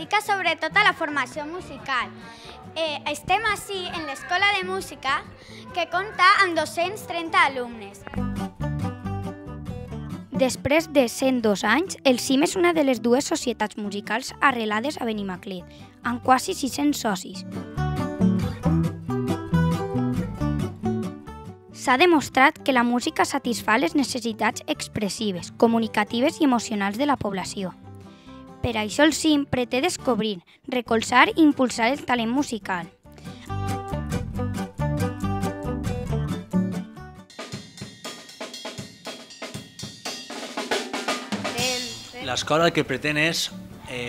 dedica sobretot a la formació musical. Estem ací en l'Escola de Música, que compta amb 230 alumnes. Després de 102 anys, el CIM és una de les dues societats musicals arrelades a Benimaclet, amb quasi 600 socis. S'ha demostrat que la música satisfà les necessitats expressives, comunicatives i emocionals de la població. Per això el CIM pretén descobrir, recolzar i impulsar el talent musical. L'escola el que pretén és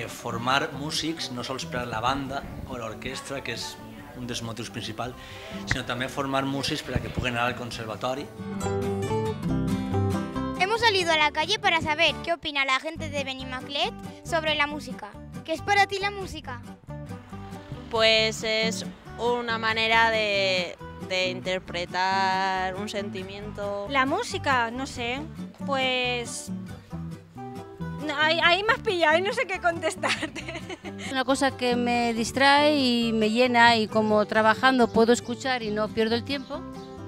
formar músics, no sols per a la banda o l'orquestra, que és un dels motius principals, sinó també formar músics per a que puguen anar al conservatori. Hemos salido a la calle para saber qué opina la gente de Benimaclet sobre la música. ¿Qué es para ti la música? Pues es una manera de interpretar un sentimiento. La música, no sé, pues... Ahí me has pillado y no sé qué contestarte. Es una cosa que me distrae y me llena, y como trabajando puedo escuchar y no pierdo el tiempo,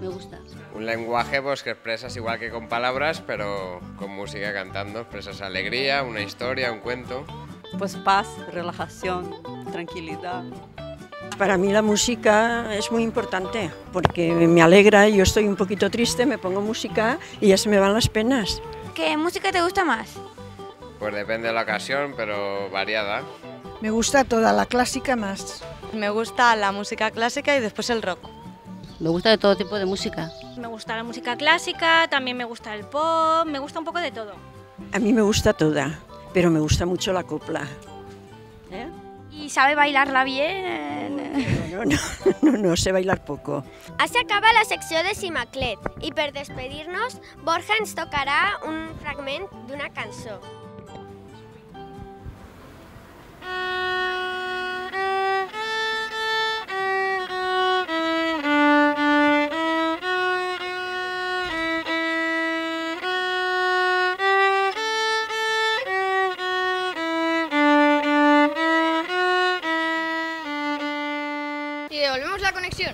me gusta. Un lenguaje pues, que expresas igual que con palabras, pero con música cantando. Expresas alegría, una historia, un cuento. Pues paz, relajación, tranquilidad. Para mí la música es muy importante porque me alegra, yo estoy un poquito triste, me pongo música y ya se me van las penas. ¿Qué música te gusta más? Pues depende de la ocasión, pero variada. Me gusta toda, la clásica más. Me gusta la música clásica y después el rock. Me gusta de todo tipo de música. Me gusta la música clásica, también me gusta el pop, me gusta un poco de todo. A mí me gusta toda, pero me gusta mucho la copla. ¿Y sabe bailarla bien? No, sé bailar poco. Així acaba la secció de Cimaclet i per despedir-nos, Borja ens tocarà un fragment d'una cançó. Y devolvemos la conexión.